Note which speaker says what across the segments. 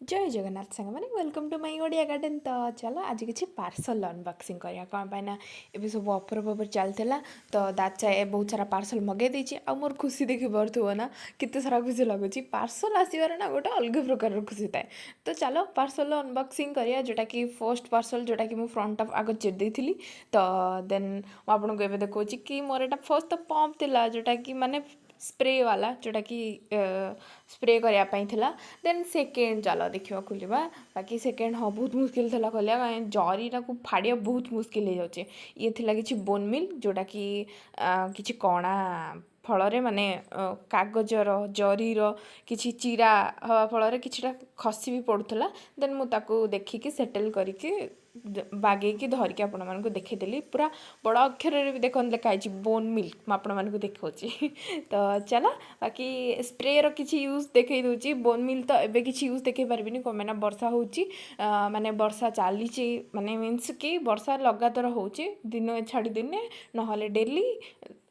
Speaker 1: जय जगन्नाथ सांग मैंने welcome to my Odia garden. तो चलो आज किसी पार्सल अनबॉक्सिंग करिया कौन पाइना एबे सब ऑफर चलता। तो दाचा बहुत सारा पार्सल मगे देछि आ मोर खुशी देखि बरथुव ना केते सारा खुशी लगुच पार्सल आसबार ना गोटे अलग प्रकार खुशी थाए। तो चलो पार्सल अनबॉक्सिंग करिया जोटा कि फर्स्ट पार्सल जोटा कि मु फ्रंट ऑफ आग चिर देइथिली। तो देन मु आपन को एबे देखौछि कि मोर एटा फर्स्ट तो पंप थिला जोटा कि माने स्प्रे वाला जोटा कि स्प्रे करने थिला। देन सेकेंड चलो देखा खोलिया बाकी सेकेंड हाँ बहुत मुस्किल था खोलिया जरीटा को फाड़िया बहुत मुस्किल हो जाए। ये थिला किछि बोन मिल जोटा कि किछि कणा फल माने कागजर जरीर किछि चिरा हवा फल किछिटा खसी भी पड़ूला। देन मुझे देखिकी सेटल करके बागेकी धरिकी आपण मानक देखीदेली पूरा बड़ अक्षर भी देखते लिखाई बोन मिल्क आपण मानक देखा। तो चला बाकी स्प्रे रो किछि यूज देखई दूची बोन मिल तो एबे किछि यूज देखई पारबिनी कम ना वर्षा होची माने वर्षा चलीची माने मीन्स कि वर्षा लगातार होची दिन छाड़ी दिन नहले डेली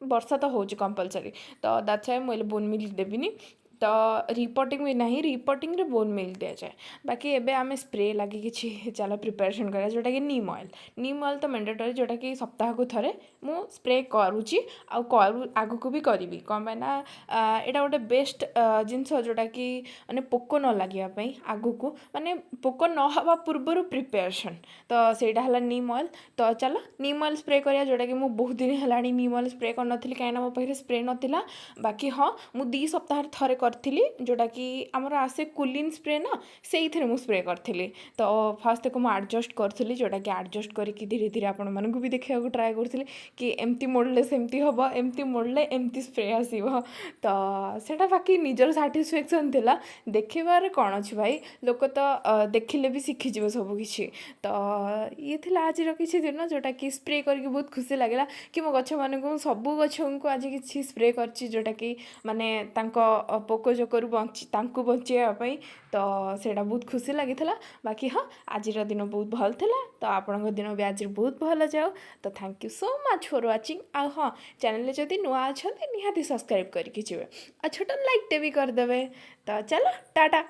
Speaker 1: वर्षा तो होची कंपलसरी। तो that's why MOIL bone meal देबिनी। तो रिपोर्टिंग भी नहीं रिपोर्टिंग रे बोन मिल दिया जाए। बाकी एबे आमे स्प्रे लगी किछि चलो प्रिपरेशन करा जोटा कि नीम ऑयल तो मैंडेटरी जोटा कि सप्ताह को थरे मु स्प्रे करूची आ करू आगु को भी करी कम ना एटा गोटे बेस्ट जिनस जोटा कि माने पोक न लगे आगु को माने पोक न हवा पूर्वर प्रिपरेशन। तो सेटा हला नीम ऑयल। तो चलो नीम ऑयल स्प्रे करिया जोटा कि मु बहुत दिन हेलानी नीम ऑयल स्प्रे कर नथिली कहीं मो पाखे स्प्रे नथिला। बाकी हाँ मु 2 सप्ताह थरे करथिली जोटा कि हमर आसे कूलिन स्प्रे ना से मु स्प्रे करथिली। तो फास्ट तक मु एडजस्ट करथिली जोटा कि एडजस्ट करके धीरे धीरे आपण मानकु भी देखिया को ट्राई करथिली कि एमती मोड़ले सेमती हम एमती मोड़ले एमती स्प्रे आसो। तो सेटा बाकी निजर साटिस्फैक्शन थिला देखेबार कौन अच्छी भाई लोक तो देखिले भी शिखिज सबकि। तो ये थिला आज किसी दिन जोटा कि स्प्रे करके बहुत खुशी लगे कि मो गछ मानक सबू गछ को आज कि स्प्रे कर जोटा कि माने पोक जोकरु बचाई। तो सेटा बहुत खुशी लगी। बाकी हाँ आज दिन बहुत भल थिला। तो आपण दिन भी आज बहुत भल जाओ। तो thank you so much for watching. आ हाँ चैनल जदि नुआ अच्छा निहाती सब्सक्राइब करके जी आ छोटा लाइकटे भी करदे। तो चलो टाटा।